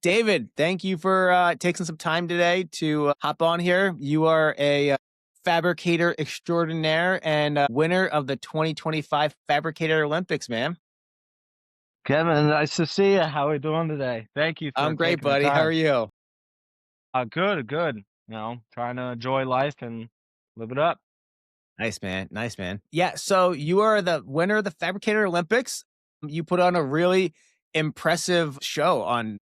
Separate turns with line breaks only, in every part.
David, thank you for taking some time today to hop on here. You are a fabricator extraordinaire and winner of the 2025 Fabricator Olympics, man.
Kevin, nice to see you. How are we doing today? Thank you for
I'm great,
taking the
buddy. How are
time.
you?
Good, good. Trying to enjoy life and live it up.
Nice, man. Nice, man. Yeah. So you are the winner of the Fabricator Olympics. You put on a really impressive show on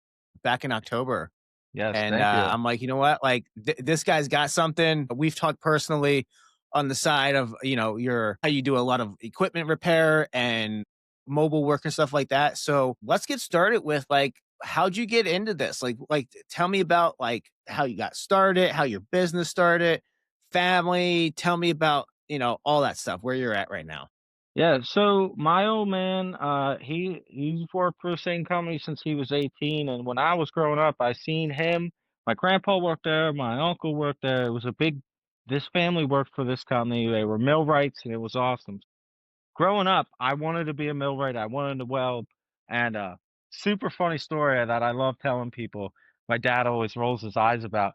back in October.
Yes,
And
thank you.
I'm like, you know what? Like this guy's got something. We've talked personally on the side of, your how you do a lot of equipment repair and mobile work and stuff like that. So let's get started with like, how'd you get into this? Like tell me about like how you got started, how your business started, family. Tell me about, all that stuff, where you're at right now.
Yeah, so my old man, he's worked for the same company since he was 18, and when I was growing up, I seen him. My grandpa worked there, my uncle worked there. It was a big. This family worked for this company. They were millwrights, and it was awesome. Growing up, I wanted to be a millwright, I wanted to weld, and, super funny story that I love telling people, my dad always rolls his eyes about.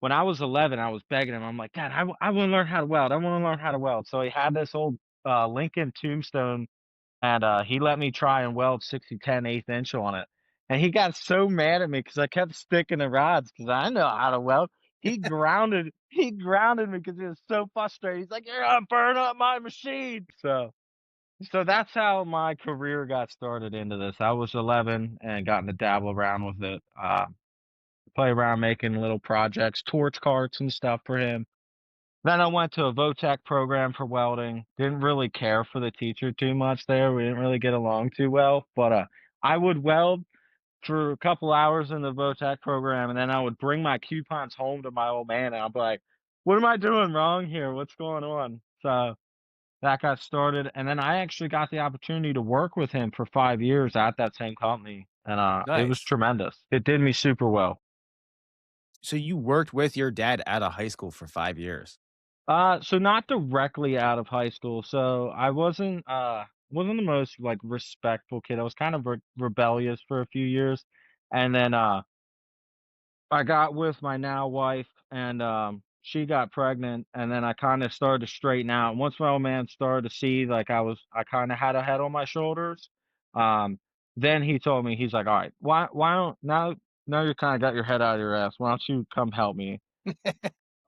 When I was 11, I was begging him, I'm like, "Dad, I wanna learn how to weld, I wanna learn how to weld." So he had this old, Lincoln Tombstone, and, he let me try and weld 60-10 1/8" on it, and he got so mad at me because I kept sticking the rods because I know how to weld. He grounded me because he was so frustrated. He's like, "You're gonna burn up my machine." So that's how my career got started into this. I was 11 and gotten to dabble around with it, play around making little projects, torch carts and stuff for him. Then I went to a VOTEC program for welding. Didn't really care for the teacher too much there. We didn't really get along too well, but I would weld for a couple hours in the VOTEC program, and then I would bring my coupons home to my old man, and I'd be like, "What am I doing wrong here? What's going on?" So that got started, and then I actually got the opportunity to work with him for 5 years at that same company, and, it was
Nice.
tremendous. It did me super well.
So you worked with your dad at a high school for 5 years.
So not directly out of high school, so I wasn't the most, like, respectful kid. I was kind of rebellious for a few years, and then, I got with my now wife, and, she got pregnant, and then I kinda started to straighten out. Once my old man started to see, like, I kinda had a head on my shoulders, um, then he told me, he's like, "Alright, why don't now you kinda got your head out of your ass, why don't you come help me?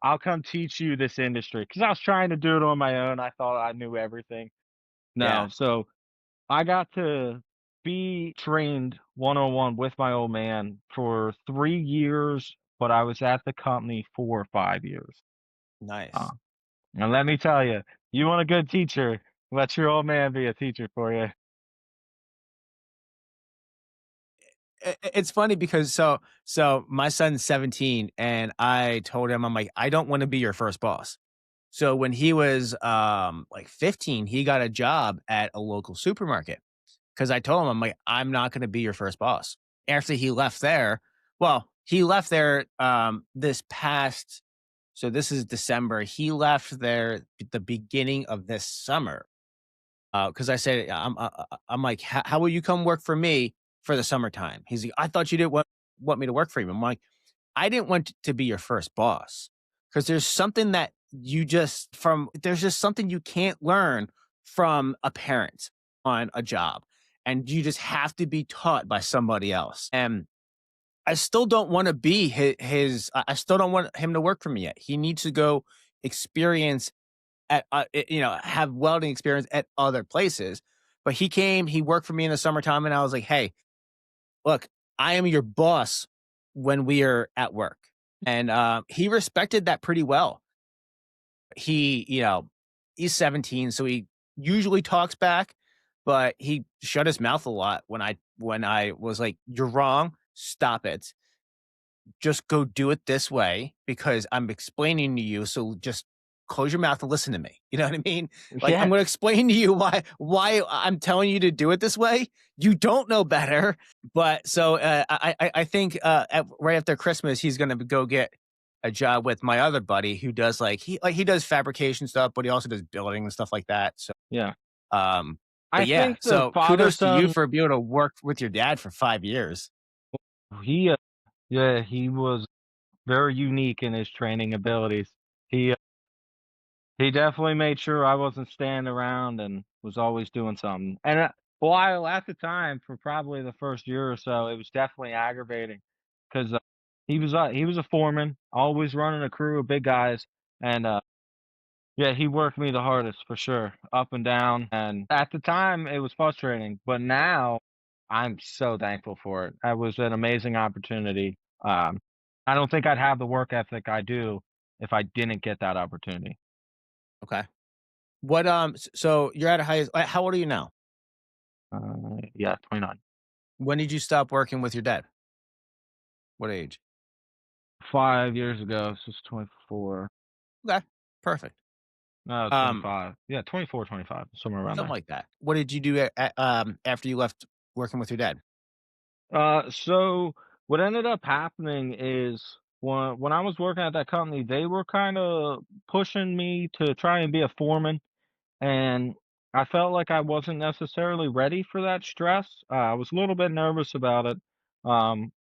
I'll come teach you this industry." Because I was trying to do it on my own, I thought I knew everything. No,
Yeah.
so I got to be trained one-on-one with my old man for 3 years, but I was at the company for 5 years. Uh,
Nice.
and let me tell you, you want a good teacher, let your old man be a teacher for you.
It's funny because so my son's 17 and I told him, I'm like, "I don't wanna be your first boss." So when he was, like 15, he got a job at a local supermarket because I told him, I'm like, "I'm not gonna be your first boss." After he left there, well, he left there, this past, so this is December. He left there at the beginning of this summer. Because I said, I'm like, How will you come work for me for the summertime?" He's like, "I thought you didn't want me to work for you." I'm like, "I didn't want to be your first boss because there's something that there's just something you can't learn from a parent on a job, and you just have to be taught by somebody else." And I still don't want to be I still don't want him to work for me yet. He needs to go experience have welding experience at other places. But he came, he worked for me in the summertime, and I was like, "Hey, look, I am your boss when we are at work." And he respected that pretty well. He, he's 17, so he usually talks back, but he shut his mouth a lot when I was like, "You're wrong. Stop it. Just go do it this way because I'm explaining to you. So just close your mouth and listen to me." You know what I mean? Like, I'm
Yeah.
going to explain to you why I'm telling you to do it this way. You don't know better. But so I think right after Christmas, he's going to go get a job with my other buddy who does he does fabrication stuff, but he also does building and stuff like that. So,
Yeah.
um, but
I
yeah,
think the
so kudos to you
father-son
for being able to work with your dad for 5 years.
He, yeah, he was very unique in his training abilities. He he definitely made sure I wasn't standing around and was always doing something. And, while at the time, for probably the first year or so, it was definitely aggravating 'cause, he was a foreman, always running a crew of big guys, and, yeah, he worked me the hardest for sure, up and down, and at the time, it was frustrating, but now I'm so thankful for it. That was an amazing opportunity. I don't think I'd have the work ethic I do if I didn't get that opportunity.
Okay. So you're at a high how old are you now?
Yeah, 29.
When did you stop working with your dad? What age?
5 years ago, so it's 24.
Okay, perfect.
No,
Um,
25. Yeah, 24, 25, somewhere around
Something
there.
like that. What did you do after you left working with your dad?
So what ended up happening is when I was working at that company, they were kinda pushing me to try and be a foreman, and I felt like I wasn't necessarily ready for that stress. I was a little bit nervous about it. Um,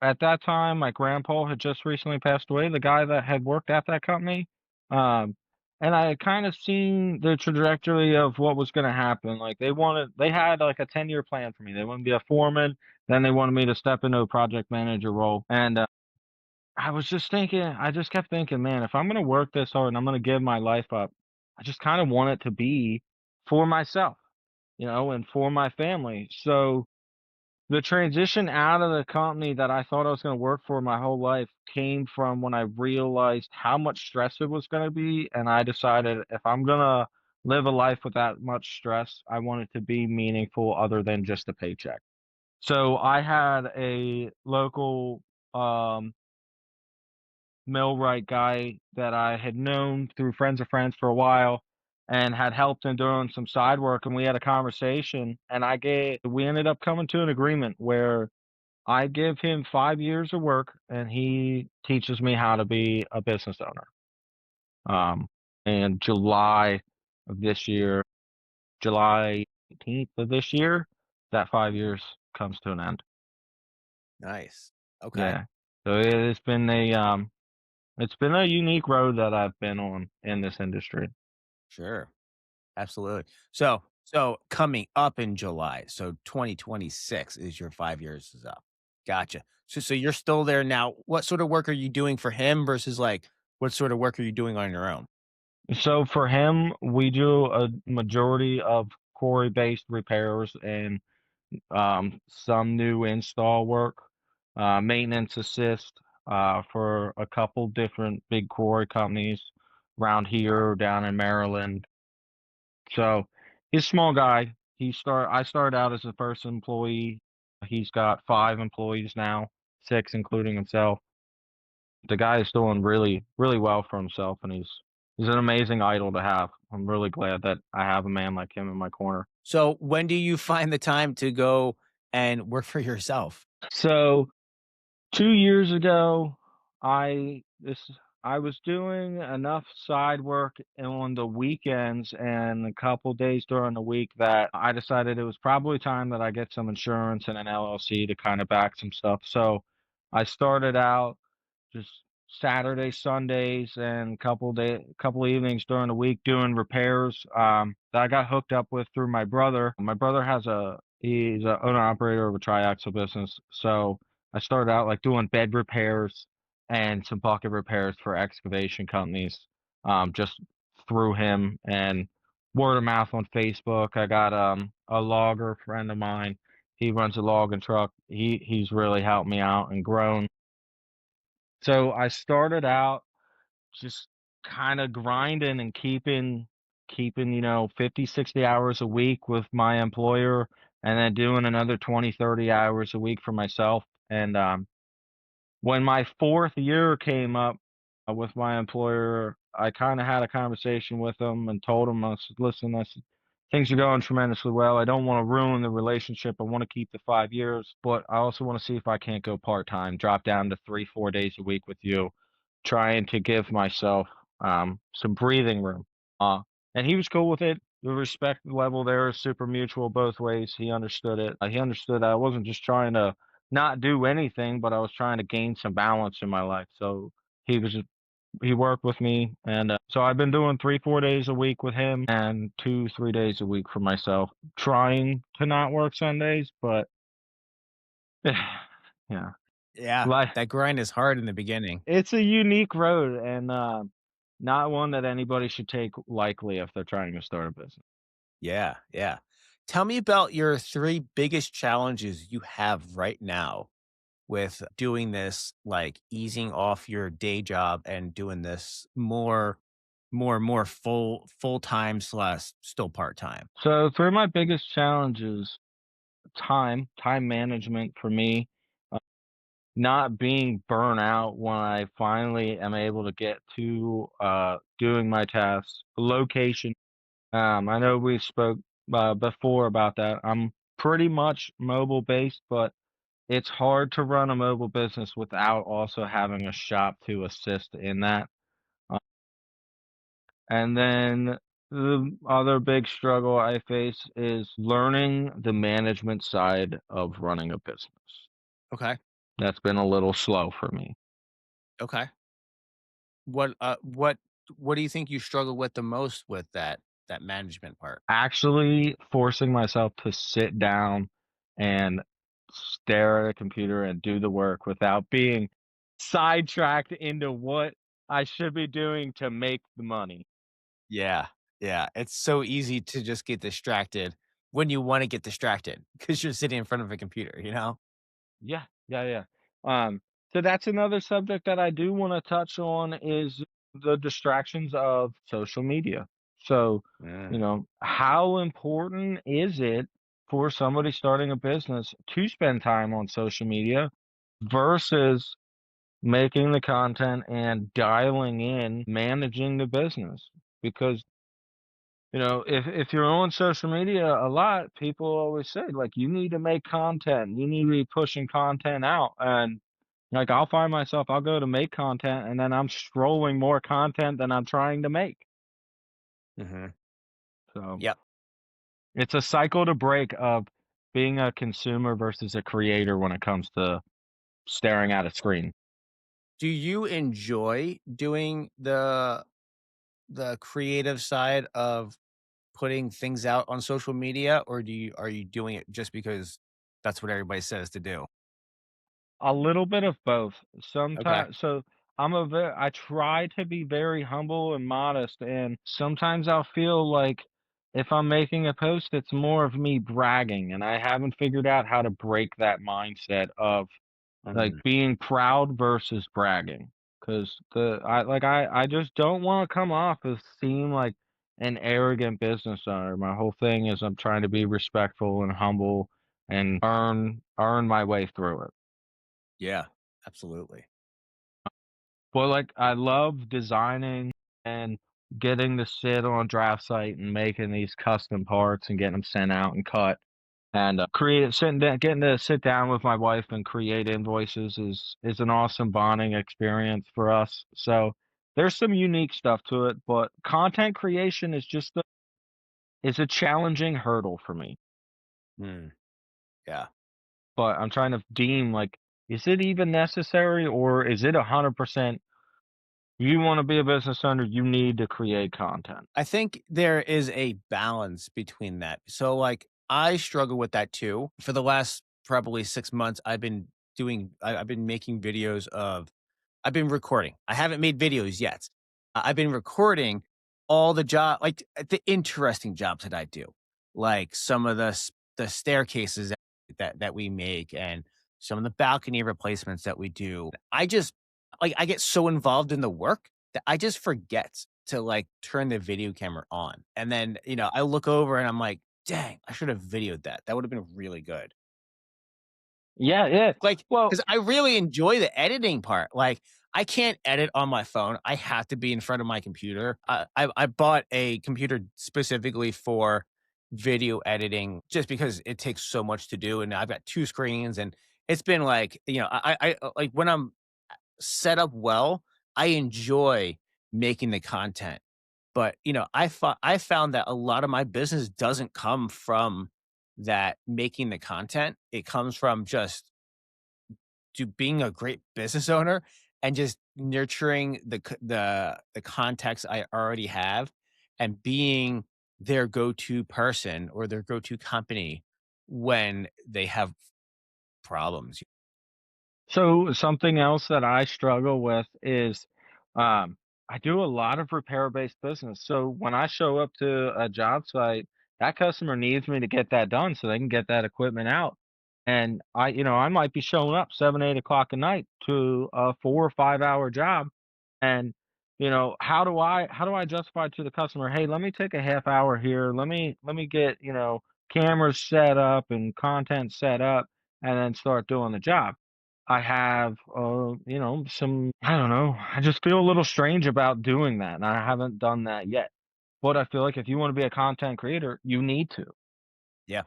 at that time, my grandpa had just recently passed away, the guy that had worked at that company, um, and I had kinda seen the trajectory of what was gonna happen, like, they had, like, a 10-year plan for me. They wanted me to be a foreman, then they wanted me to step into a project manager role, and, I just kept thinking, "Man, if I'm gonna work this hard and I'm gonna give my life up, I just kinda want it to be for myself, and for my family." So the transition out of the company that I thought I was gonna work for my whole life came from when I realized how much stress it was gonna be, and I decided if I'm gonna live a life with that much stress, I want it to be meaningful other than just a paycheck. So I had a local, um, millwright guy that I had known through friends of friends for a while and had helped him doing some side work, and we had a conversation, and we ended up coming to an agreement where I give him 5 years of work, and he teaches me how to be a business owner. Um, and of this year, July 18th of this year, that 5 years comes to an end.
Nice. Okay.
Yeah. So it's been a unique road that I've been on in this industry.
Sure. Absolutely. So coming up in July, so 2026 is your 5 years is up. Gotcha. So you're still there now. What sort of work are you doing for him versus, like, what sort of work are you doing on your own?
So for him, we do a majority of quarry-based repairs and some new install work, maintenance assist, for a couple different big quarry companies around here, down in Maryland. So he's a small guy. I started out as the first employee. He's got 5 employees now, 6 including himself. The guy is doing really, really well for himself, and he's an amazing idol to have. I'm really glad that I have a man like him in my corner.
So when do you find the time to go and work for yourself?
So 2 years ago, I this I was doing enough side work on the weekends and a couple days during the week that I decided it was probably time that I get some insurance and an LLC to kinda back some stuff. So I started out just Saturday, Sundays, and couple evenings during the week doing repairs, that I got hooked up with through my brother. My brother he's a owner operator of a triaxle business, so I started out, like, doing bed repairs and some bucket repairs for excavation companies, just through him and word of mouth on Facebook. I got, a logger friend of mine, he runs a logging truck. He's really helped me out and grown. So I started out just kinda grinding and keeping, 50, 60 hours a week with my employer and then doing another 20, 30 hours a week for myself, and, when my 4th year came up, with my employer, I kinda had a conversation with him and told him, I said, "Listen, I said, things are going tremendously well. I don't wanna ruin the relationship. I wanna keep the 5 years, but I also wanna see if I can't go part-time, drop down to 3, 4 days a week with you, trying to give myself, some breathing room." And he was cool with it. The respect level there is super mutual both ways. He understood it. He understood I wasn't just trying to not do anything, but I was trying to gain some balance in my life. So he was just he worked with me, and so I've been doing 3 4 days a week with him and 2 3 days a week for myself, trying to not work Sundays, but yeah,
Yeah,
like
that grind is hard in the beginning.
it's a unique road and not one that anybody should take lightly if they're trying to start a business.
Yeah, yeah. Tell me about your 3 biggest challenges you have right now with doing this, like, easing off your day job and doing this more full-time slash still part-time.
So three of my biggest challenges: time management for me, not being burnt out when I finally am able to get to doing my tasks, location. I know we spoke before about that. I'm pretty much mobile based, but it's hard to run a mobile business without also having a shop to assist in that. Uh, and then the other big struggle I face is learning the management side of running a business.
Okay,
That's been a little slow for me.
okay. What do you think you struggle with the most with that management part?
Actually forcing myself to sit down and stare at a computer and do the work without being sidetracked into what I should be doing to make the money.
Yeah, yeah, it's so easy to just get distracted when you wanna get distracted because 'cause you're sitting in front of a computer, you know?
Yeah, yeah, yeah. So that's another subject that I do wanna touch on is the distractions of social media. So,
Mm,
how important is it for somebody starting a business to spend time on social media versus making the content and dialing in managing the business? Because if you're on social media a lot, people always say, like, "You need to make content. You need to be pushing content out." And, like, I'll find myself, I'll go to make content, and then I'm scrolling more content than I'm trying to make.
mhm.
So,
Yep.
it's a cycle to break of being a consumer versus a creator when it comes to staring at a screen.
Do you enjoy doing the creative side of putting things out on social media, or are you doing it just because that's what everybody says to do?
A little bit of both.
Okay.
Sometimes so I try to be very humble and modest, and sometimes I'll feel like if I'm making a post, it's more of me bragging, and I haven't figured out how to break that mindset of, like,
Mm,
being proud versus bragging. 'Cause I just don't wanna come off as seem like an arrogant business owner. My whole thing is I'm trying to be respectful and humble and earn my way through it.
yeah, absolutely.
Well, like, I love designing and getting to sit on a draft site and making these custom parts and getting them sent out and cut, and, getting to sit down with my wife and create invoices is an awesome bonding experience for us. So, there's some unique stuff to it, but content creation is a challenging hurdle for me.
Mm, yeah.
But I'm trying to deem, like, is it even necessary or is it 100% you wanna be a business owner, you need to create content?
I think there is a balance between that. So, like, I struggle with that too. For the last probably 6 months, I've been making videos of I've been recording. I haven't made videos yet. I've been recording all the interesting jobs that I do, like some of the staircases that we make and some of the balcony replacements that we do. I get so involved in the work that I just forget to, like, turn the video camera on, and then, I look over and I'm like, "Dang, I should have videoed that. That would have been really good."
Yeah, yeah.
Like,
Well,
because I really enjoy the editing part. Like, I can't edit on my phone. I have to be in front of my computer. I bought a computer specifically for video editing just because it takes so much to do, and I've got 2 screens, and it's been like, like, when I'm set up well, I enjoy making the content. But, I found that a lot of my business doesn't come from that making the content. It comes from just to being a great business owner and just nurturing the context I already have and being their go-to person or their go-to company when they have problems.
So something else that I struggle with is um, I do a lot of repair-based business. So when I show up to a job site, that customer needs me to get that done so they can get that equipment out. And I might be showing up 7, 8 o'clock at night to a 4 or 5 hour job. And how do I justify to the customer, hey, let me take a half hour here. Let me get, cameras set up and content set up and then start doing the job. I have, some, I don't know, I just feel a little strange about doing that, and I haven't done that yet. But I feel like if you want to be a content creator, you need to.
Yeah,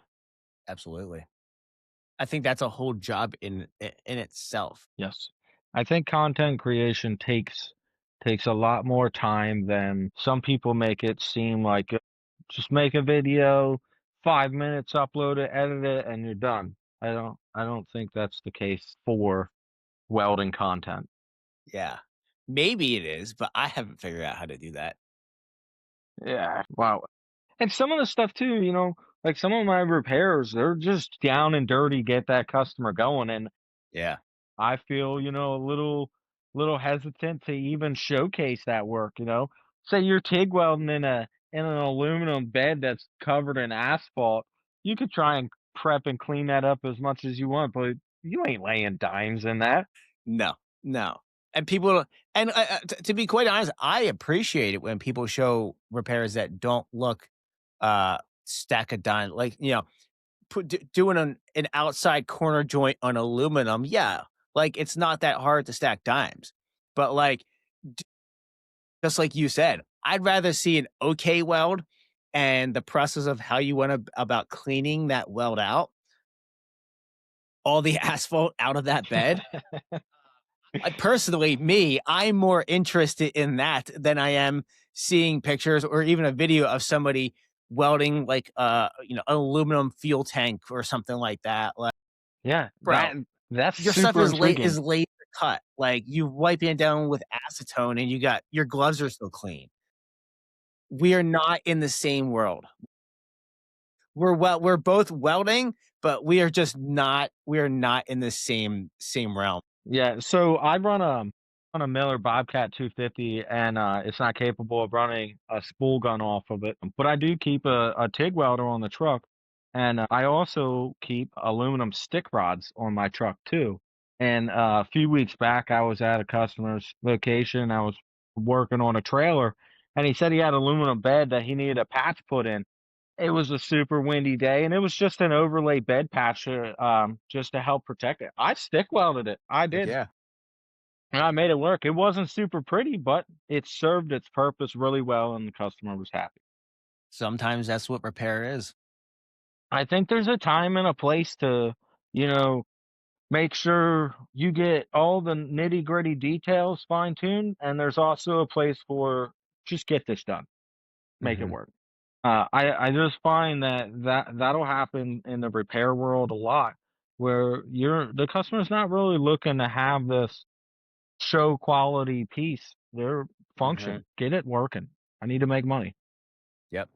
absolutely. I think that's a whole job in itself.
Yes. I think content creation takes a lot more time than some people make it seem like. Just make a video, 5 minutes, upload it, edit it, and you're done. I don't think that's the case for welding content.
Yeah. Maybe it is, but I haven't figured out how to do that.
Yeah. Wow. And some of the stuff too, like some of my repairs, they're just down and dirty, get that customer going. And
Yeah.
I feel, a little hesitant to even showcase that work, Say you're TIG welding in an aluminum bed that's covered in asphalt. You could try and prep and clean that up as much as you want, but you ain't laying dimes in that.
No, no. And people and, to be quite honest, I appreciate it when people show repairs that don't look, stack of dime like, doing an outside corner joint on aluminum, yeah, like, it's not that hard to stack dimes. But, like, d just like you said, I'd rather see an okay weld and the process of how you went about cleaning that weld out, all the asphalt out of that bed. I personally, me, I'm more interested in that than I am seeing pictures or even a video of somebody welding like an aluminum fuel tank or something like that. Like,
Yeah,
bro,
that's
your stuff
super intriguing.
is laser cut. Like you wiping it down with acetone and you got your gloves are still clean. We are not in the same world. We're both welding, but we are not in the same realm.
Yeah, so I run a Miller Bobcat 250, and it's not capable of running a spool gun off of it. But I do keep a TIG welder on the truck, and I also keep aluminum stick rods on my truck too. And a few weeks back, I was at a customer's location. I was working on a trailer, and he said he had aluminum bed that he needed a patch put in. It was a super windy day, and it was just an overlay bed patch, just to help protect it. I stick welded it. I
Like,
did,
yeah,
and I made it work. It wasn't super pretty, but it served its purpose really well, and the customer was happy.
sometimes that's what repair is.
I think there's a time and a place to, you know, make sure you get all the nitty-gritty details fine-tuned, and there's also a place for just get this done, make it
Mhm.
work. I just find that'll happen in the repair world a lot, where the customer's not really looking to have this show quality piece. They're
Mhm.
function, get it working. I need to make money.
Yep.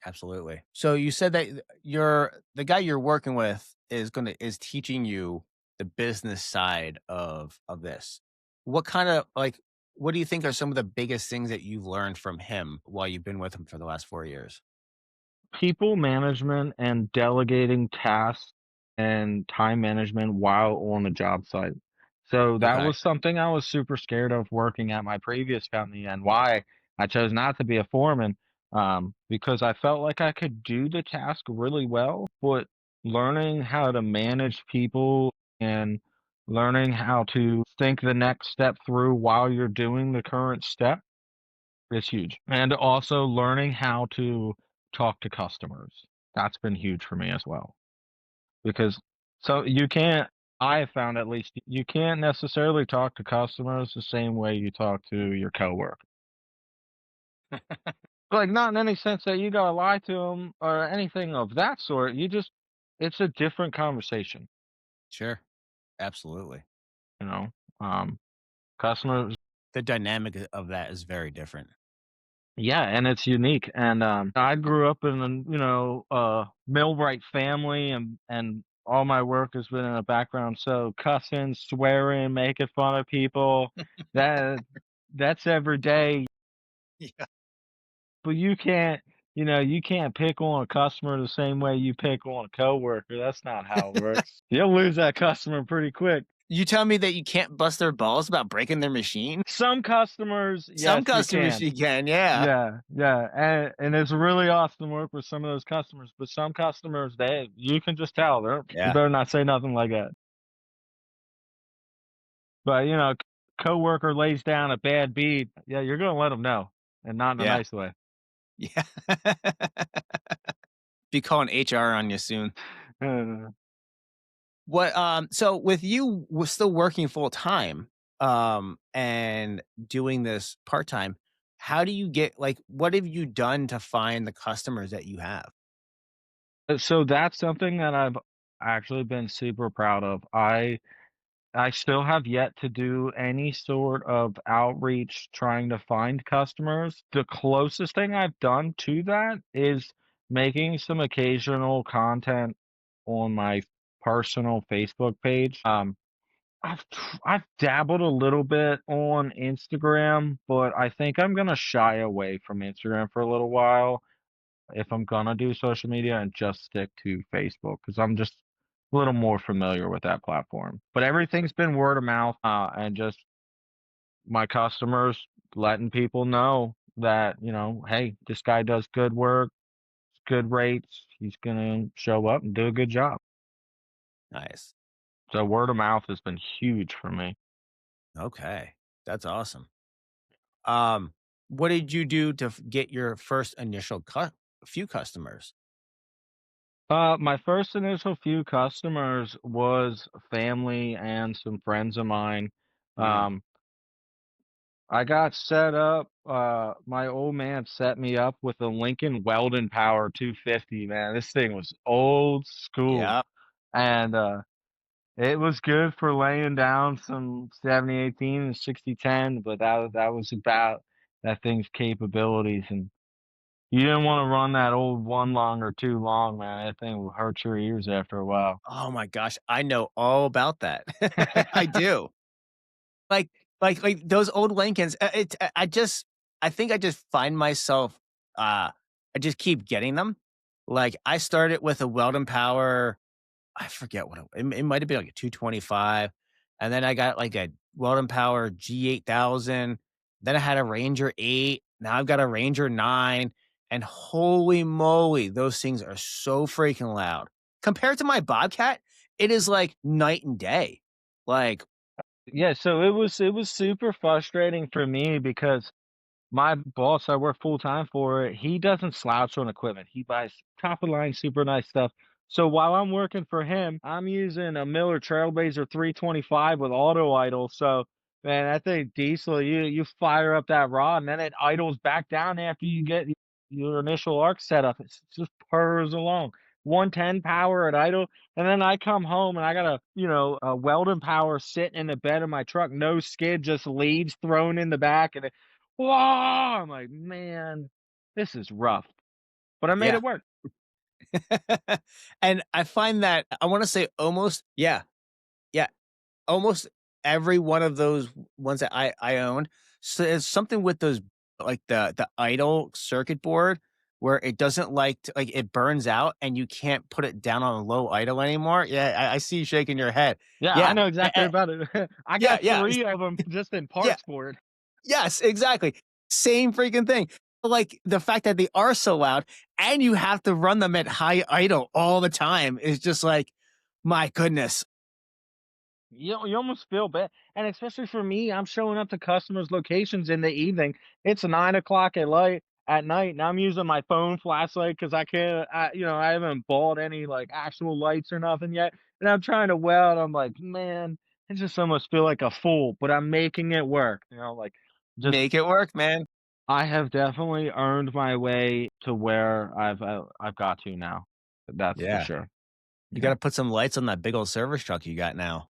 Absolutely. So you said that the guy you're working with is teaching you the business side of this. What kind of like what do you think are some of the biggest things that you've learned from him while you've been with him for the last 4 years?
People management and delegating tasks and time management while on the job site. So that
Okay.
was something I was super scared of working at my previous company, and why I chose not to be a foreman, because I felt like I could do the task really well, but learning how to manage people and learning how to think the next step through while you're doing the current step is huge. And also learning how to talk to customers. That's been huge for me as well. Because so you can't I have found, at least, you can't necessarily talk to customers the same way you talk to your coworker. Like, not in any sense that you gotta lie to them or anything of that sort. It's a different conversation.
Sure. Absolutely.
you know? Customers
The dynamic of that is very different.
Yeah, and it's unique, and, I grew up in a millwright family, and all my work has been in a background, so cussing, swearing, making fun of people, that that's every day,
Yeah.
but you can't pick on a customer the same way you pick on a coworker, that's not how it works. You'll lose that customer pretty quick.
You tell me that you can't bust their balls about breaking their machine?
Some customers,
Some
yes, you
customers
can.
you can, yeah.
Yeah, yeah, and it's really awesome to work with some of those customers, but some customers, you can just tell, you
Yeah,
better not say nothing like that. But, coworker lays down a bad beat, yeah, you're gonna let them know, and not in a
yeah,
nice way.
yeah. Be calling HR on you soon.
Uh,
So with you still working full time, and doing this part time, how do you get like, what have you done to find the customers that you have?
so that's something that I've actually been super proud of. I still have yet to do any sort of outreach trying to find customers. The closest thing I've done to that is making some occasional content on my personal Facebook page. I've dabbled a little bit on Instagram, but I think I'm gonna shy away from Instagram for a little while if I'm gonna do social media and just stick to Facebook because I'm just a little more familiar with that platform. But everything's been word of mouth, and just my customers letting people know that, hey, this guy does good work, good rates. He's gonna show up and do a good job.
Nice.
So word of mouth has been huge for me.
Okay. That's awesome. Um, what did you do to get your first initial few customers?
My first initial few customers was family and some friends of mine.
Mm,
Um, I got set up, my old man set me up with a Lincoln Welding Power 250, man. This thing was old school,
yeah.
and, it was good for laying down some 7018 and 6010, but that was about that thing's capabilities, and you didn't wanna run that old one longer too long, man. That thing will hurt your ears after a while.
Oh my gosh, I know all about that. I do. Like like those old Lincolns, I think I just find myself, I just keep getting them. Like, I started with a Weldon Power, I forget what it might have been like a 225, and then I got like a Weldon Power G8000, then I had a Ranger 8, now I've got a Ranger 9, and holy moly, those things are so freaking loud. Compared to my Bobcat, it is like night and day. Like,
Yeah, so it was super frustrating for me because my boss I work full time for, he doesn't slouch on equipment. He buys top of the line, super nice stuff. So while I'm working for him, I'm using a Miller Trailblazer 325 with auto idle. So man, that thing diesel, you fire up that rod and then it idles back down after you get your initial arc set up. It just purrs along. 110 power at idle. And then I come home and I got a Weldon Power sitting in the bed of my truck, no skid, just leaves thrown in the back, and whoa! I'm like, "Man, this is rough," but I made
yeah.
it work.
And I find that I wanna say almost, yeah, yeah, almost every one of those ones that I owned, so it's something with those, like, the idle circuit board where it doesn't like, it burns out and you can't put it down on a low idle anymore. Yeah, I see you shaking your head.
Yeah, I
Yeah,
know exactly about it. I
yeah,
got
yeah,
3 of them just in
yeah.
parts for it.
Yes, exactly. Same freaking thing. Like, the fact that they are so loud and you have to run them at high idle all the time is just like, my goodness.
You almost feel bad, and especially for me, I'm showing up to customers' locations in the evening. It's 9 o'clock at night, and I'm using my phone flashlight because I can't, I haven't bought any like actual lights or nothing yet, and I'm trying to weld. I'm like, man, I just almost feel like a fool, but I'm making it work. Like just
Make it work, man.
I have definitely earned my way to where I've got to now. That's for
Yeah.
sure.
You
Yeah.
gotta put some lights on that big old service truck you got now.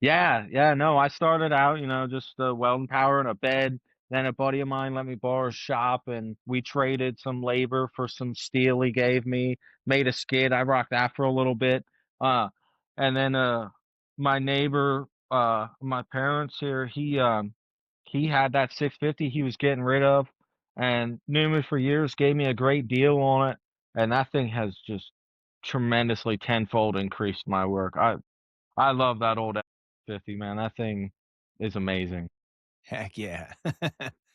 Yeah, yeah, no, I started out, just, welding power in a bed, then a buddy of mine let me borrow his shop, and we traded some labor for some steel he gave me, made a skid, I rocked that for a little bit, uh, and then, my neighbor, my parents here, he had that 650 he was getting rid of, and knew me for years, gave me a great deal on it, and that thing has just tremendously tenfold increased my work. I love that old F-50, man, that thing is amazing.
Heck yeah.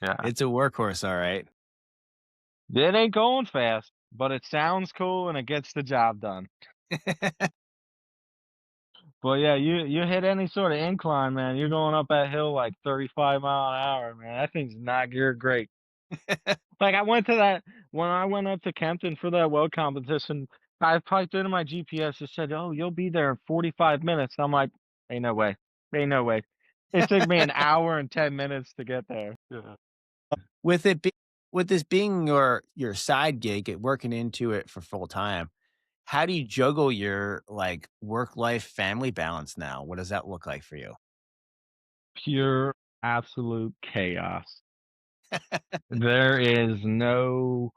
Yeah.
It's a workhorse, alright.
It ain't going fast, but it sounds cool and it gets the job done. But yeah, you hit any sort of incline, man, you're going up that hill like 35 mile an hour, man, that thing's not geared great. Like, I went to that when I went up to Kempton for that weld competition, I typed into my GPS, it said, "Oh, you'll be there in 45 minutes." I'm like, "Ain't no way. Ain't no way." It took me an hour and 10 minutes to get there. Yeah.
With it be with this being your side gig at working into it for full time, how do you juggle your, like, work-life family balance now? What does that look like for you?
Pure, absolute chaos. There is no,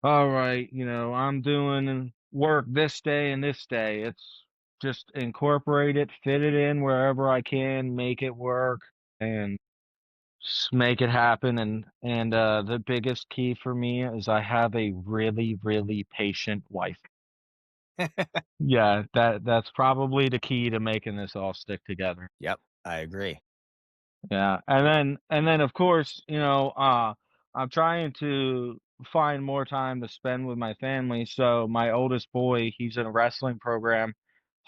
"All right, I'm doing work this day and this day." It's just incorporate it, fit it in wherever I can, make it work, and just make it happen, and the biggest key for me is I have a really, really patient wife. Yeah, that's probably the key to making this all stick together.
Yep, I agree.
Yeah, and then of course, I'm trying to find more time to spend with my family. So my oldest boy, he's in a wrestling program.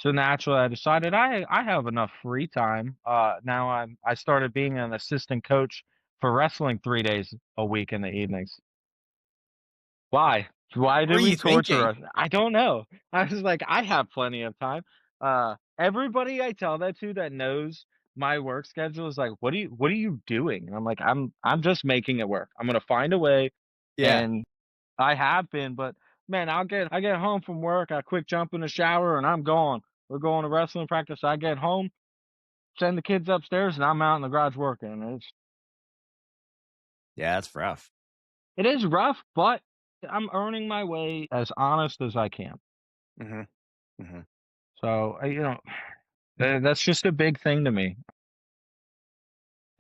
So naturally, I decided I have enough free time. Now I started being an assistant coach for wrestling 3 days a week in the evenings. Why? Why
What
do
are
we
you
torture
thinking?
us? I don't know. I was like, I have plenty of time. Everybody I tell that to that knows my work schedule is like, what are you doing? And I'm like, I'm just making it work. I'm gonna find a way,
Yeah.
and I have been, but man, I get home from work, I quick jump in the shower, and I'm gone. We're going to wrestling practice. I get home, send the kids upstairs, and I'm out in the garage working.
Yeah, that's rough.
It is rough, but I'm earning my way as honest as I can.
Mhm, mhm.
So, that's just a big thing to me.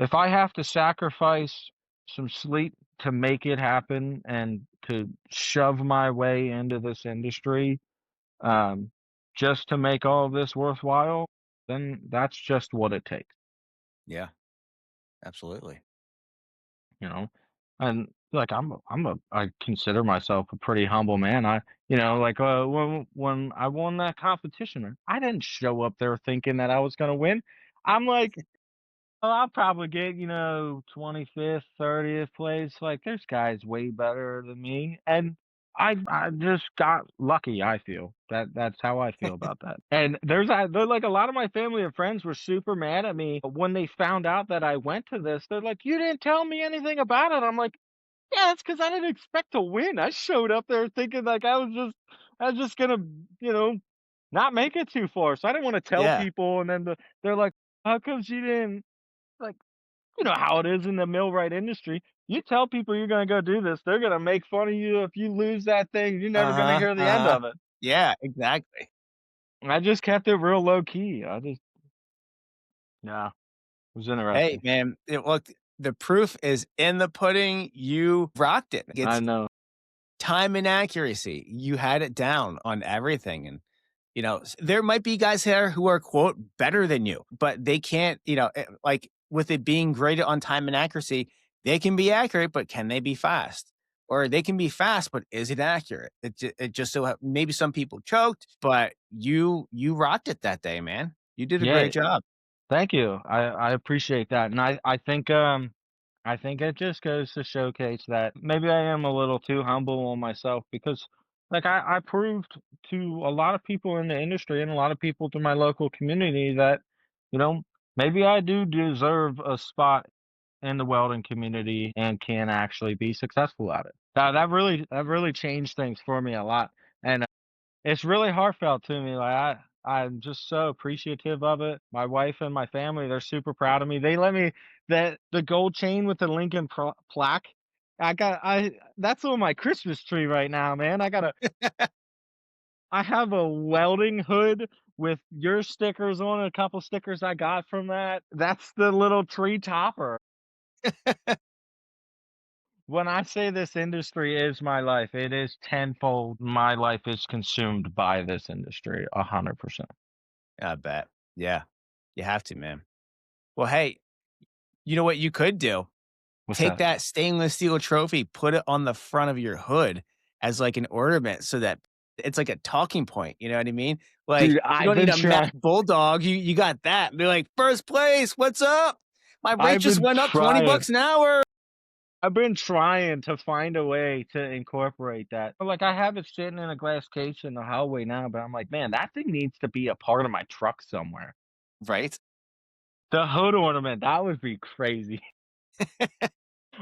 If I have to sacrifice some sleep to make it happen and to shove my way into this industry, um, just to make all of this worthwhile, then that's just what it takes,
Yeah, absolutely.
you know? And like I consider myself a pretty humble man. When I won that competition, I didn't show up there thinking that I was gonna win. I'm like, "Oh, I'll probably get, 25th, 30th place, like, there's guys way better than me," and I just got lucky, I feel. That's how I feel about that. And a lot of my family and friends were super mad at me when they found out that I went to this. They're like, "You didn't tell me anything about it." I'm like, "Yeah, it's because I didn't expect to win." I showed up there thinking like I was just gonna, you know, not make it too far, so I didn't wanna tell
Yeah,
people, and then they're like, "How come you didn't," like, you know how it is in the millwright industry. You tell people you're gonna go do this, they're gonna make fun of you if you lose that thing, you're never gonna
uh-huh,
hear the end
uh-huh.
of it.
Yeah, exactly.
I just kept it real low key. Yeah, it was
Hey,
interesting.
man, look, the proof is in the pudding, you rocked it.
I
It's
know.
time and accuracy. You had it down on everything, and, there might be guys here who are, quote, "better than you," but they can't, like, with it being graded on time and accuracy, they can be accurate, but can they be fast? Or they can be fast, but is it accurate? It just so maybe some people choked, but you rocked it that day, man. You did a
Yeah,
great job.
thank you. I appreciate that, and I think it just goes to showcase that maybe I am a little too humble on myself because, like, I proved to a lot of people in the industry and a lot of people to my local community that, you know, maybe I do deserve a spot in the welding community and can actually be successful at it. That really changed things for me a lot, and it's really heartfelt to me. Like, I'm just so appreciative of it. My wife and my family, they're super proud of me. They let me that the gold chain with the Lincoln plaque. I that's on my Christmas tree right now, man. I have a welding hood with your stickers on it, a couple stickers I got from that. That's the little tree topper. When I say this industry is my life, it is tenfold. My life is consumed by this industry, 100%.
I bet. Yeah. You have to, man. Well, hey, you know what you could do?
What's
Take
that?
that stainless steel trophy, put it on the front of your hood as like an ornament so that it's like a talking point, you know what I mean? Like,
Dude,
you
I've
don't need
been
a Mac
trying.
Bulldog, you got that. Be like, "First place, what's up? My rate
I've
just
been
went up 20
trying.
bucks an hour."
I've been trying to find a way to incorporate that. Like, I have it sitting in a glass case in the hallway now, but I'm like, man, that thing needs to be a part of my truck somewhere.
Right?
The hood ornament, that would be crazy.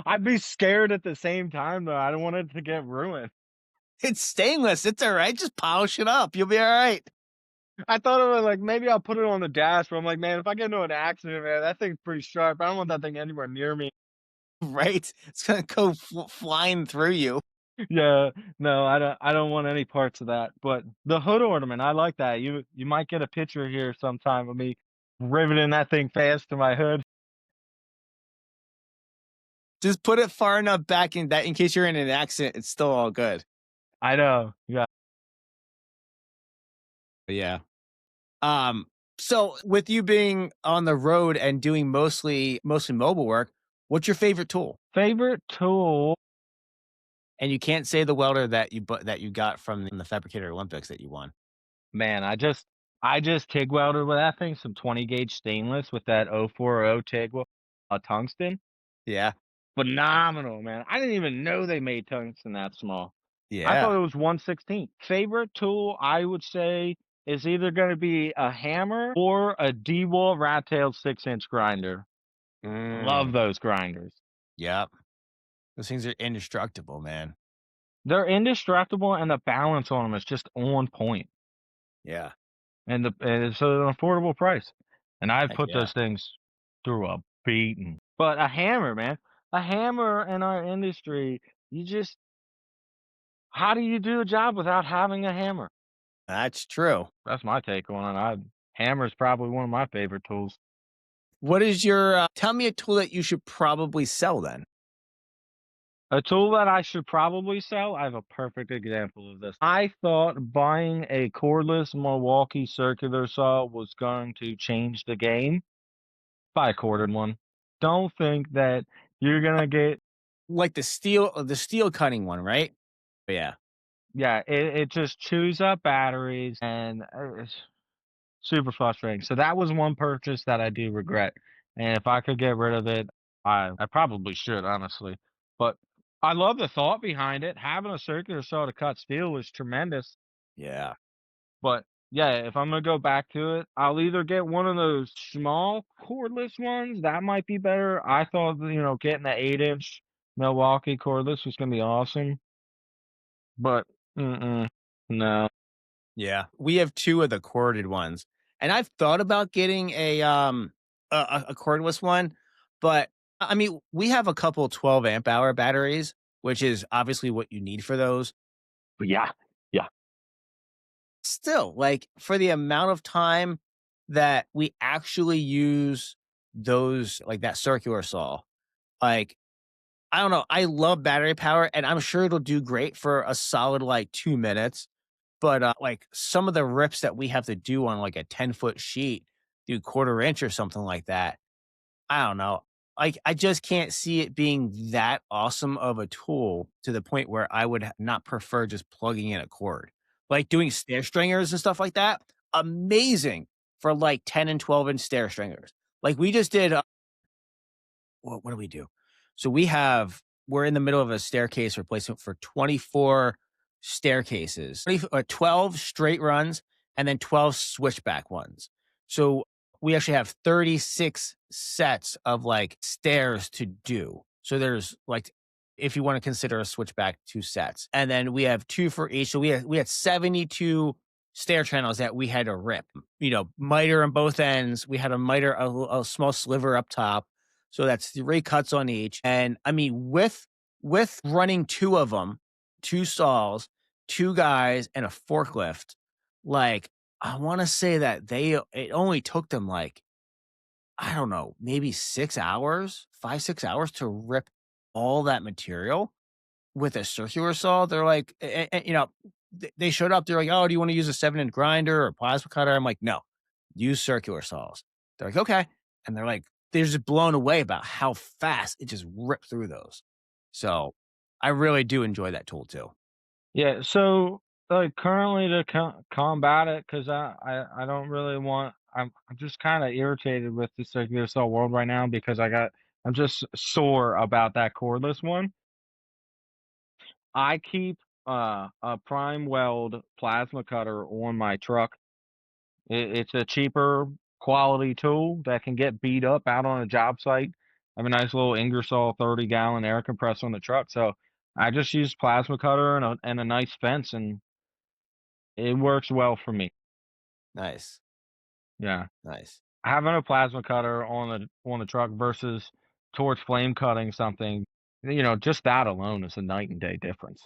I'd be scared at the same time, though. I don't want it to get ruined.
It's stainless, it's alright, just polish it up, you'll be alright.
I thought of it like maybe I'll put it on the dash, but I'm like, man, if I get into an accident, man, that thing's pretty sharp. I don't want that thing anywhere near me.
Right? It's gonna go flying through you.
Yeah, no, I don't want any parts of that. But the hood ornament, I like that. You might get a picture here sometime of me riveting that thing fast to my hood.
Just put it far enough back in that in case you're in an accident, it's still all good.
I know. Yeah.
Yeah. Um, so with you being on the road and doing mostly mobile work, what's your favorite tool?
Favorite tool.
And you can't say the welder that you got from the Fabricator Olympics that you won.
Man, I just TIG welded with that thing, some 20 gauge stainless with that 040 TIG a tungsten.
Yeah.
Phenomenal, man. I didn't even know they made tungsten that small. I
Yeah.
thought it was 1/16. Favorite tool, I would say, is either gonna be a hammer or a DeWalt rat-tailed 6-inch grinder. Love
Mm.
those grinders.
Yep. Those things are indestructible, man.
They're indestructible, and the balance on them is just on point,
Yeah.
and it's an affordable price, and I've
Heck
put
yeah.
those things through a beating. But a hammer, man, a hammer in our industry, you just how do you do a job without having a hammer?
That's true.
That's my take on it. Hammer's probably one of my favorite tools.
What is your tell me a tool that you should probably sell then?
A tool that I should probably sell, I have a perfect example of this. I thought buying a cordless Milwaukee circular saw was going to change the game. Buy a corded one. Don't think that you're gonna get
Like the steel cutting one, right? Yeah.
yeah, it just chews up batteries and it's super frustrating. So that was one purchase that I do regret. And if I could get rid of it, I probably should, honestly. But I love the thought behind it. Having a circular saw to cut steel was tremendous.
Yeah.
But yeah, if I'm gonna go back to it, I'll either get one of those small cordless ones. That might be better. I thought, getting the 8-inch Milwaukee cordless was gonna be awesome. But no.
Yeah, we have 2 of the corded ones, and I've thought about getting a cordless one, but I mean, we have a couple 12 amp hour batteries, which is obviously what you need for those.
But yeah, yeah.
Still, like, for the amount of time that we actually use those like, that circular saw, like, I don't know, I love battery power, and I'm sure it'll do great for a solid, like, 2 minutes. But, like, some of the rips that we have to do on, like, a 10-foot sheet, do quarter inch or something like that, I don't know. Like, I just can't see it being that awesome of a tool to the point where I would not prefer just plugging in a cord. Like, doing stair stringers and stuff like that, amazing for, like, 10 and 12-inch stair stringers. Like, we just did, what do we do? So we're in the middle of a staircase replacement for 24 staircases, 12 straight runs and then 12 switchback ones. So we actually have 36 sets of like stairs to do. So there's like, if you want to consider a switchback, 2 sets. And then we have 2 for each. So we had 72 stair channels that we had to rip. Miter on both ends. We had a miter, a small sliver up top. So that's 3 cuts on each. And I mean, with running 2 of them, 2 stalls, 2 guys, and a forklift, like, I wanna say that it only took them, like, I don't know, maybe 6 hours, 5, 6 hours to rip all that material with a circular saw. They're like, they showed up. They're like, "Oh, do you want to use a 7-inch grinder or plasma cutter?" I'm like, "No, use circular saws." They're like, "Okay," and they're just blown away about how fast it just ripped through those. So I really do enjoy that tool too.
Yeah, so, like, currently to combat it, 'cause I don't really want I'm just kinda irritated with the circular saw world right now because I'm just sore about that cordless one. I keep, a prime weld plasma cutter on my truck. It's a cheaper quality tool that can get beat up out on a job site. I have a nice little Ingersoll 30-gallon air compressor on the truck, so I just use plasma cutter and a nice fence, and it works well for me.
Nice,
Yeah.
nice.
Having a plasma cutter on the truck versus torch flame cutting something, just that alone is a night and day difference.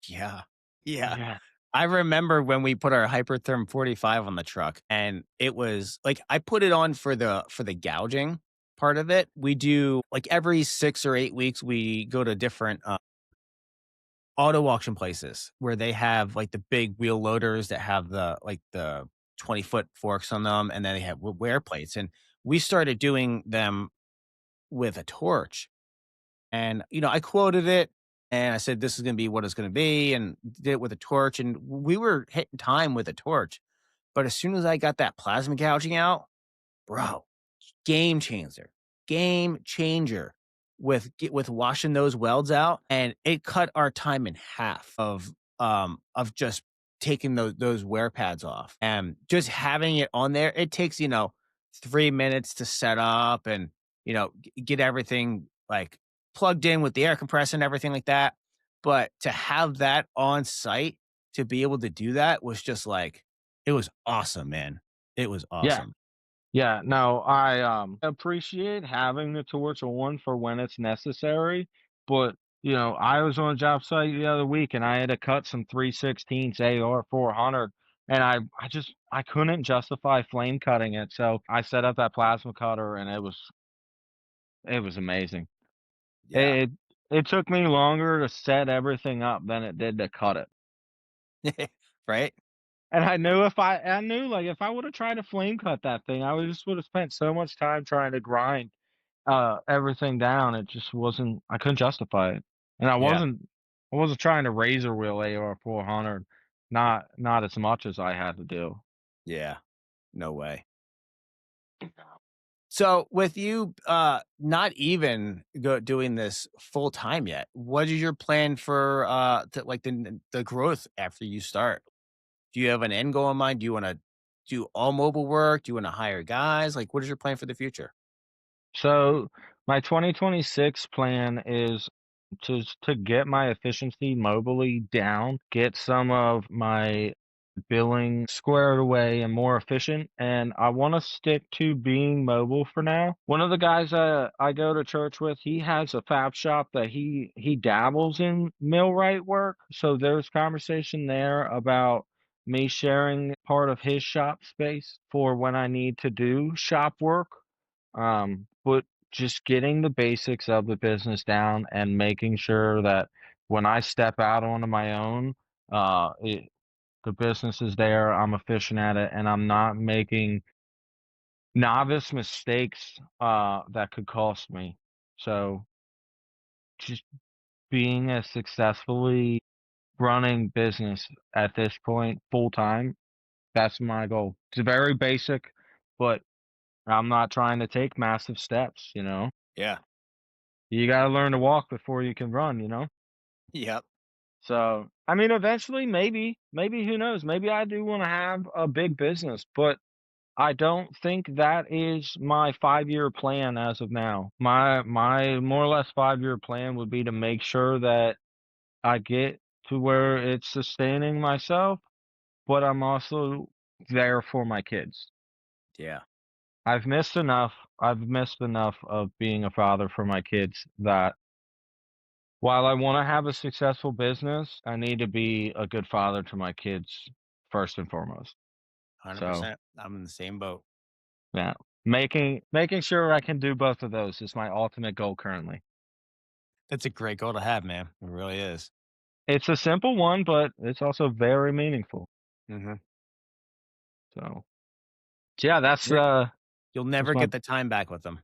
Yeah, yeah.
Yeah.
I remember when we put our Hypertherm 45 on the truck, and it was like I put it on for the gouging part of it. We do like every 6 or 8 weeks, we go to different auto auction places where they have like the big wheel loaders that have the 20-foot forks on them, and then they have wear plates. And we started doing them with a torch. And I quoted it, and I said, "This is gonna be what it's gonna be," and did it with a torch, and we were hitting time with a torch. But as soon as I got that plasma gouging out, bro, game changer. Game changer with washing those welds out, and it cut our time in half of just taking those wear pads off. And just having it on there, it takes, 3 minutes to set up and, get everything, like, plugged in with the air compressor and everything like that. But to have that on site, to be able to do that was just like it was awesome, man. It was
Yeah.
awesome.
Yeah, no, I, appreciate having the torch on for when it's necessary, but, I was on a job site the other week, and I had to cut some 3/16 AR 400, and I couldn't justify flame cutting it, so I set up that plasma cutter, and it was amazing.
Yeah.
It it took me longer to set everything up than it did to cut it,
Right?
and I knew, like, if I would've tried to flame cut that thing, I would've spent so much time trying to grind everything down. It just wasn't I couldn't justify it. And
Yeah.
I wasn't trying to razor wheel AR 400, not as much as I had to do.
Yeah. No way. So with you, not even doing this full time yet, what is your plan for, the growth after you start? Do you have an end goal in mind? Do you wanna do all mobile work? Do you wanna hire guys? Like, what is your plan for the future?
So, my 2026 plan is to get my efficiency mobily down, get some of my billing squared away and more efficient, and I wanna stick to being mobile for now. One of the guys that I go to church with, he has a fab shop that he dabbles in millwright work, so there's conversation there about me sharing part of his shop space for when I need to do shop work. But just getting the basics of the business down and making sure that when I step out onto my own, it the business is there, I'm efficient at it, and I'm not making novice mistakes, that could cost me. So, just being a successfully running business at this point full time, that's my goal. It's very basic, but I'm not trying to take massive steps, you know?
Yeah.
You gotta learn to walk before you can run, you know?
Yep.
So, I mean, eventually, maybe who knows? Maybe I do wanna have a big business, but I don't think that is my 5-year plan as of now. My more or less 5-year plan would be to make sure that I get to where it's sustaining myself, but I'm also there for my kids.
Yeah,
I've missed enough of being a father for my kids that while I wanna have a successful business, I need to be a good father to my kids first and foremost. So,
100%. I'm in the same boat.
yeah, making sure I can do both of those is my ultimate goal currently.
That's a great goal to have, man. It really is.
It's a simple one, but it's also very meaningful.
Mhm.
So, yeah,
You're you'll
that's
never
my
get the time back with them.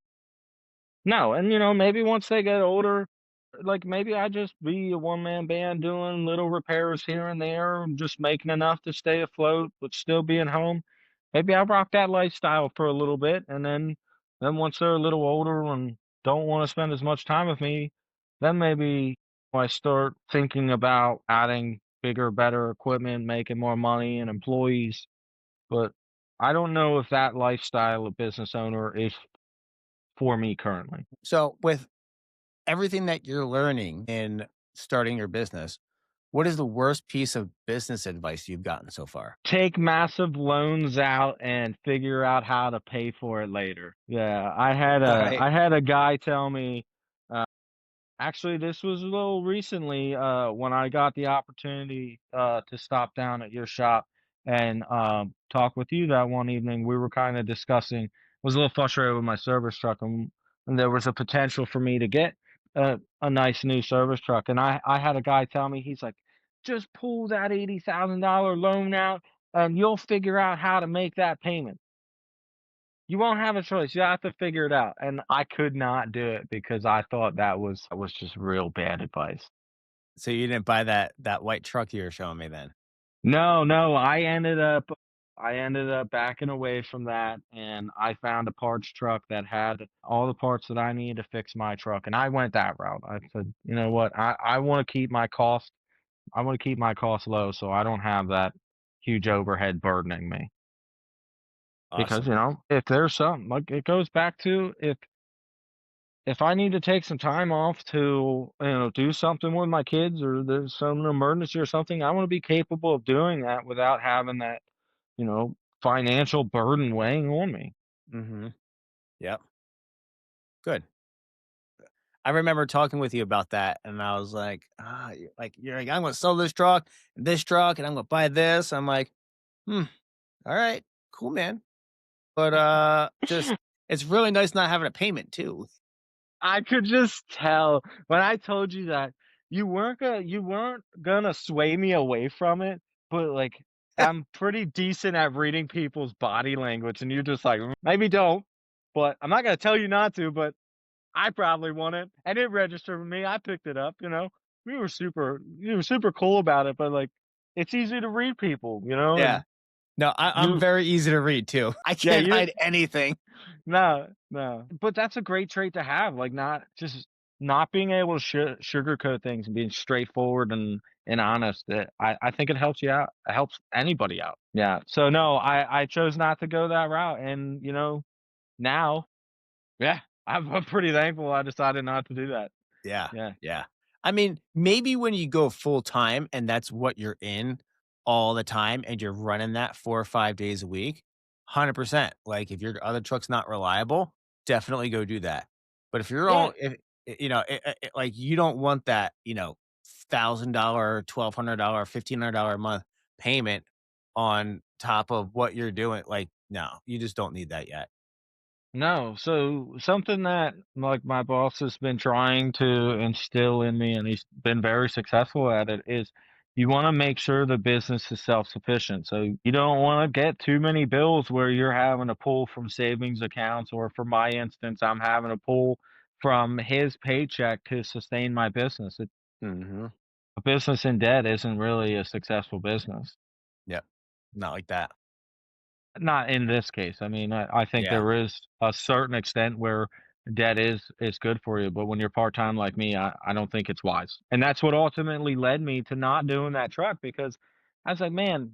no, and, maybe once they get older, like, maybe I just be a one-man band doing little repairs here and there, and just making enough to stay afloat, but still being home. Maybe I rock that lifestyle for a little bit, and then once they're a little older and don't wanna spend as much time with me, then maybe I start thinking about adding bigger, better equipment, making more money and employees, but I don't know if that lifestyle of business owner is for me currently.
So, with everything that you're learning in starting your business, what is the worst piece of business advice you've gotten so far?
Take massive loans out and figure out how to pay for it later. Yeah,
Alright.
I had a guy tell me, uh actually, this was a little recently, when I got the opportunity, to stop down at your shop and, talk with you that one evening. We were kinda discussing was a little frustrated with my service truck, and there was a potential for me to get a nice new service truck, and I had a guy tell me, he's like, "Just pull that $80,000 loan out, and you'll figure out how to make that payment. You won't have a choice. You have to figure it out." And I could not do it because I thought that was just real bad advice.
So you didn't buy that white truck you were showing me then?
No, no, I ended up backing away from that, and I found a parts truck that had all the parts that I need to fix my truck, and I went that route. I said, "You know what? I wanna keep my costs low so I don't have that huge overhead burdening me." Because,
Awesome.
if there's something like, it goes back to if I need to take some time off to, do something with my kids or there's some emergency or something, I want to be capable of doing that without having that, financial burden weighing on me.
Mhm. Yep. Good. I remember talking with you about that, and I was like, "Ah," you're like, "I'm gonna sell this truck, and I'm gonna buy this." I'm like, "Hmm, alright, cool, man." But, just it's really nice not having a payment too.
I could just tell when I told you that you weren't gonna sway me away from it, but like I'm pretty decent at reading people's body language, and you're just like, "Mm, maybe don't, but I'm not gonna tell you not to, but I probably want it," and it registered with me, I picked it up, you were super cool about it, but, like, it's easy to read people,
Yeah.
and
No, I'm
you
very easy to read too. I
yeah,
can't hide anything.
no, no, but that's a great trait to have, like, not being able to sugarcoat things and being straightforward and honest, I think it helps you out, it helps anybody out, yeah, so, no, I chose not to go that route, and, now, yeah, I'm pretty thankful I decided not to do that,
Yeah,
yeah.
yeah. I mean, maybe when you go full time and that's what you're in all the time and you're running that 4 or 5 days a week, 100%. Like, if your other truck's not reliable, definitely go do that. But if you're
Yeah,
all if like, you don't want that, $1,000, $1,200, $1,500 a month payment on top of what you're doing, like, no, you just don't need that yet.
no, so something that, like, my boss has been trying to instill in me, and he's been very successful at it, is you wanna make sure the business is self-sufficient, so you don't wanna get too many bills where you're having to pull from savings accounts, or for my instance, I'm having to pull from his paycheck to sustain my business.
Mhm.
A business in debt isn't really a successful business.
Yep. Not like that.
Not in this case. I mean, I think
Yeah.
there is a certain extent where debt is good for you, but when you're part-time like me, I don't think it's wise. And that's what ultimately led me to not doing that truck because I was like, "Man,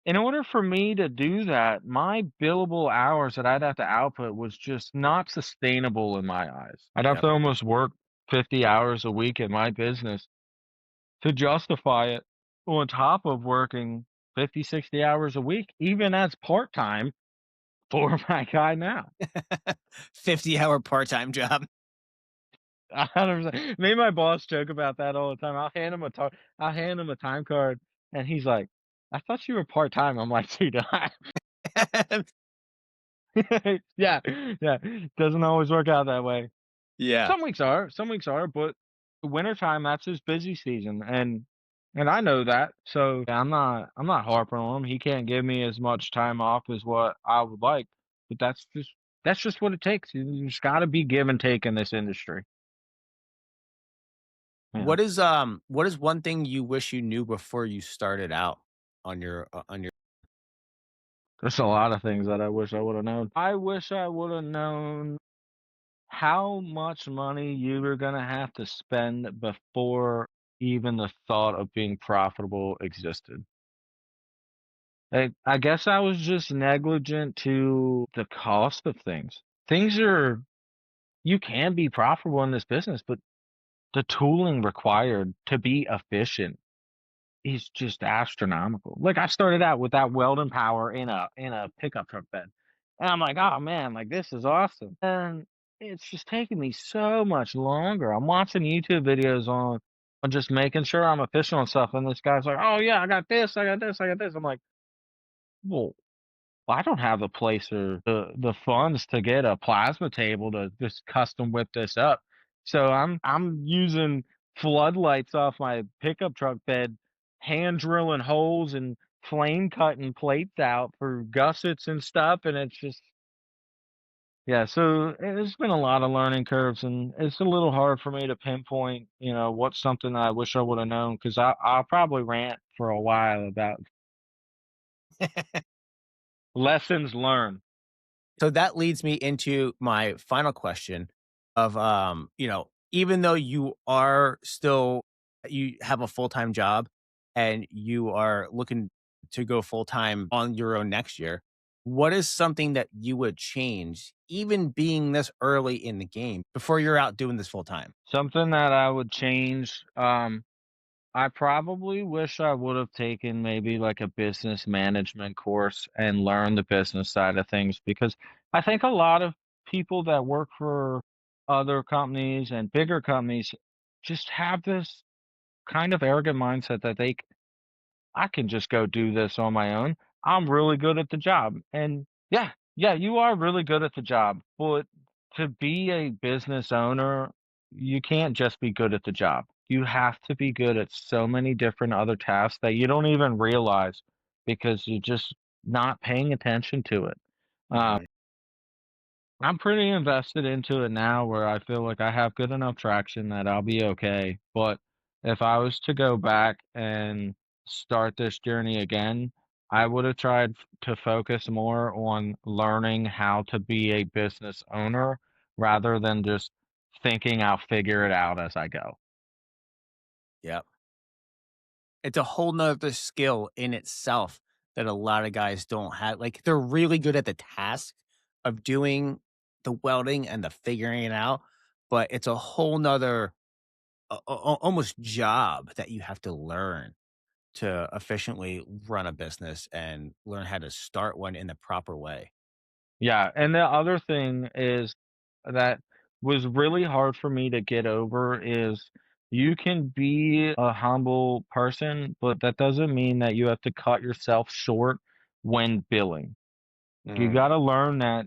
in order for me to do that, my billable hours that I'd have to output was just not sustainable in my eyes." I'd have
Yep.
to almost work 50 hours a week in my business to justify it on top of working 50, 60 hours a week, even as part-time for my guy now.
50-hour part-time job.
100%. Me and my boss joke about that all the time. I'll hand him a time card, and he's like, "I thought you were part-time." I'm like, "Dude, yeah, yeah, doesn't always work out that way."
Yeah.
Some weeks are, but the wintertime, that's his busy season, and I know that, so yeah, I'm not harping on him. He can't give me as much time off as what I would like, but that's just what it takes. There's gotta be give and take in this industry, you know?
What is one thing you wish you knew before you started out on your
There's a lot of things that I wish I would've known. I wish I would've known how much money you were gonna have to spend before even the thought of being profitable existed. I guess I was just negligent to the cost of things. Things are you can be profitable in this business, but the tooling required to be efficient is just astronomical. Like, I started out with that welding power in a pickup truck bed, and I'm like, "Oh, man, like, this is awesome." And it's just taking me so much longer. I'm watching YouTube videos on just making sure I'm efficient on stuff, and this guy's like, "Oh, yeah, I got this, I got this, I got this." I'm like, "Well, I don't have the place or the funds to get a plasma table to just custom whip this up." So I'm using floodlights off my pickup truck bed, hand drilling holes and flame cutting plates out for gussets and stuff, and it's just yeah, so there's been a lot of learning curves, and it's a little hard for me to pinpoint, you know, what's something that I wish I would have known because I'll probably rant for a while about lessons learned.
So that leads me into my final question of, even though you have a full-time job and you are looking to go full-time on your own next year, what is something that you would change even being this early in the game before you're out doing this full-time?
Something that I would change, I probably wish I would have taken maybe like a business management course and learned the business side of things because I think a lot of people that work for other companies and bigger companies just have this kind of arrogant mindset that I can just go do this on my own. I'm really good at the job. And yeah, yeah, you are really good at the job. But to be a business owner, you can't just be good at the job. You have to be good at so many different other tasks that you don't even realize because you're just not paying attention to it. Um,
Right.
I'm pretty invested into it now where I feel like I have good enough traction that I'll be okay. But if I was to go back and start this journey again, I would have tried to focus more on learning how to be a business owner rather than just thinking I'll figure it out as I go.
Yep. It's a whole nother skill in itself that a lot of guys don't have. Like, they're really good at the task of doing the welding and the figuring it out, but it's a whole nother almost job that you have to learn to efficiently run a business and learn how to start one in the proper way.
Yeah, and the other thing is that was really hard for me to get over is you can be a humble person, but that doesn't mean that you have to cut yourself short when billing. You
Mhm.
gotta learn that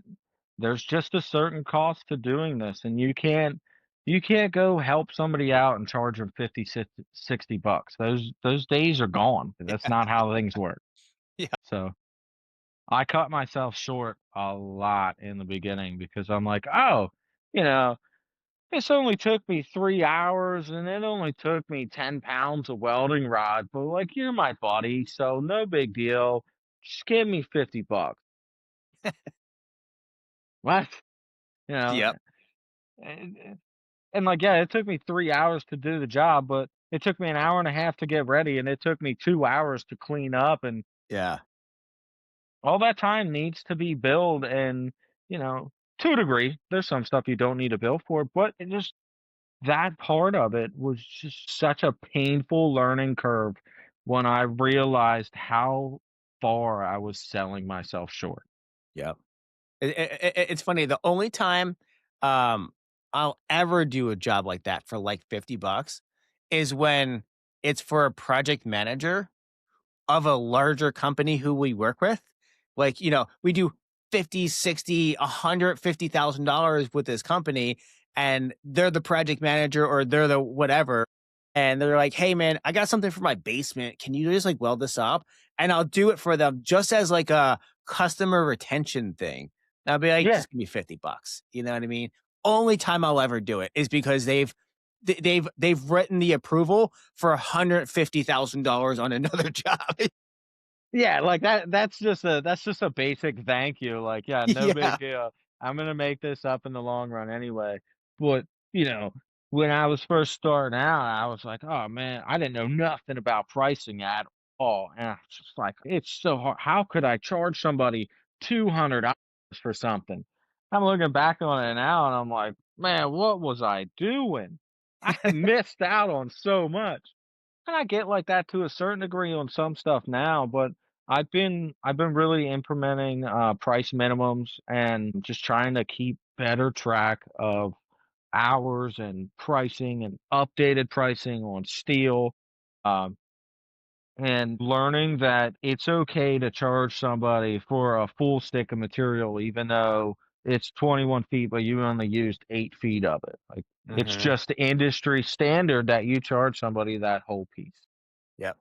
there's just a certain cost to doing this, and you can't go help somebody out and charge them 50, 60 bucks. Those days are gone. That's not how things work.
Yeah.
So I cut myself short a lot in the beginning because I'm like, "Oh, you know, this only took me 3 hours and it only took me 10 pounds of welding rod, but, like, you're my buddy, so no big deal. Just give me 50 bucks." What? You know,
Yep.
and like, yeah, it took me 3 hours to do the job, but it took me an hour and a half to get ready, and it took me 2 hours to clean up, and
Yeah.
all that time needs to be billed and, you know, to a degree, there's some stuff you don't need a bill for, but it just that part of it was just such a painful learning curve when I realized how far I was selling myself short.
Yep. It's funny, the only time, um, I'll ever do a job like that for, like, 50 bucks is when it's for a project manager of a larger company who we work with. Like, we do 50, 60, $150,000 with this company, and they're the project manager or they're the whatever. And they're like, hey man, I got something for my basement. Can you just like weld this up? And I'll do it for them just as like a customer retention thing. And I'll be like,
Yeah.
just give me 50 bucks. You know what I mean? Only time I'll ever do it is because they've written the approval for $150,000 on another job.
Yeah, like that's just a basic thank you, like, yeah, no big
Yeah.
deal. I'm gonna make this up in the long run anyway. But, you know, when I was first starting out, I was like, "Oh, man," I didn't know nothing about pricing at all, and I was just like, "It's so hard. How could I charge somebody $200 for something?" I'm looking back on it now, and I'm like, "Man, what was I doing? I missed out on so much." And I get like that to a certain degree on some stuff now, but I've been really implementing price minimums and just trying to keep better track of hours and pricing and updated pricing on steel. Um, and learning that it's okay to charge somebody for a full stick of material, even though it's 21 feet, but you only used 8 feet of it. Like it's
Mhm.
just industry standard that you charge somebody that whole piece.
Yep,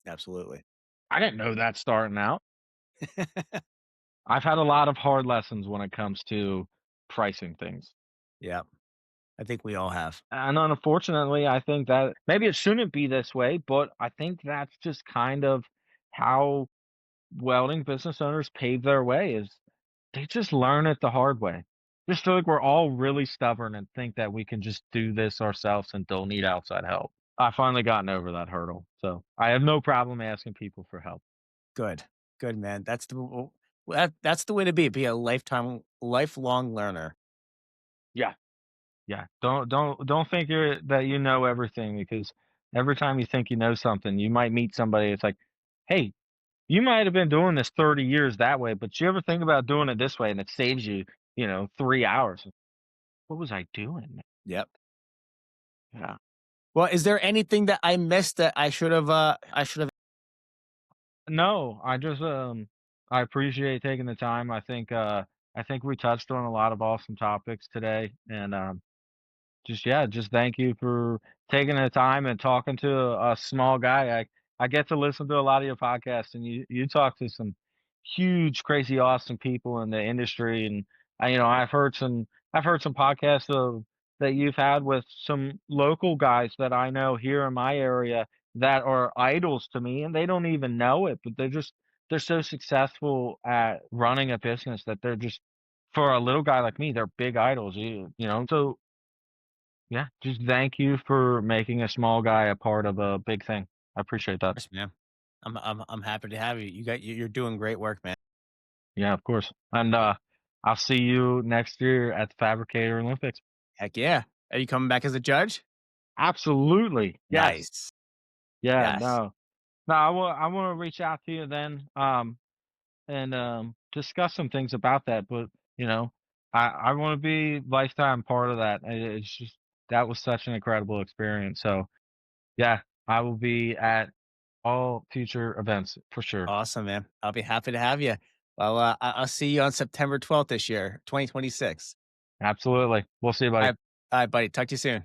absolutely.
I didn't know that starting out. I've had a lot of hard lessons when it comes to pricing things.
Yep, I think we all have.
And unfortunately, I think that maybe it shouldn't be this way, but I think that's just kind of how welding business owners pave their way is they just learn it the hard way. Just feel like we're all really stubborn and think that we can just do this ourselves and don't need outside help. I finally gotten over that hurdle. So I have no problem asking people for help.
Good, good, man. That's the way to be. Be a lifelong learner.
Yeah. Yeah, don't think that you know everything because every time you think you know something, you might meet somebody, it's like, "Hey, you might have been doing this 30 years that way, but you ever think about doing it this way?" And it saves you, 3 hours. What was I doing?
Yep.
Yeah.
Well, is there anything that I missed that I should have.
No, I appreciate taking the time. I think we touched on a lot of awesome topics today, and, just thank you for taking the time and talking to a small guy. I get to listen to a lot of your podcasts, and you talk to some huge, crazy, awesome people in the industry. And I've heard some podcasts that you've had with some local guys that I know here in my area that are idols to me, and they don't even know it, but they're so successful at running a business that they're just for a little guy like me, they're big idols. So yeah, just thank you for making a small guy a part of a big thing. I appreciate that.
Course, man. I'm happy to have you. You're doing great work, man.
Yeah, of course. And I'll see you next year at the Fabricator Olympics.
Heck yeah. Are you coming back as a judge?
Absolutely. Yes.
Nice.
Yeah,
Yes.
no. No, I want to reach out to you then and discuss some things about that, but you know, I want to be lifetime part of that. It's just that was such an incredible experience. So, yeah, I will be at all future events for sure.
Awesome, man. I'll be happy to have you. Well, I'll see you on September 12th this year, 2026.
Absolutely. We'll see you,
All
buddy.
right, all right, buddy. Talk to you soon.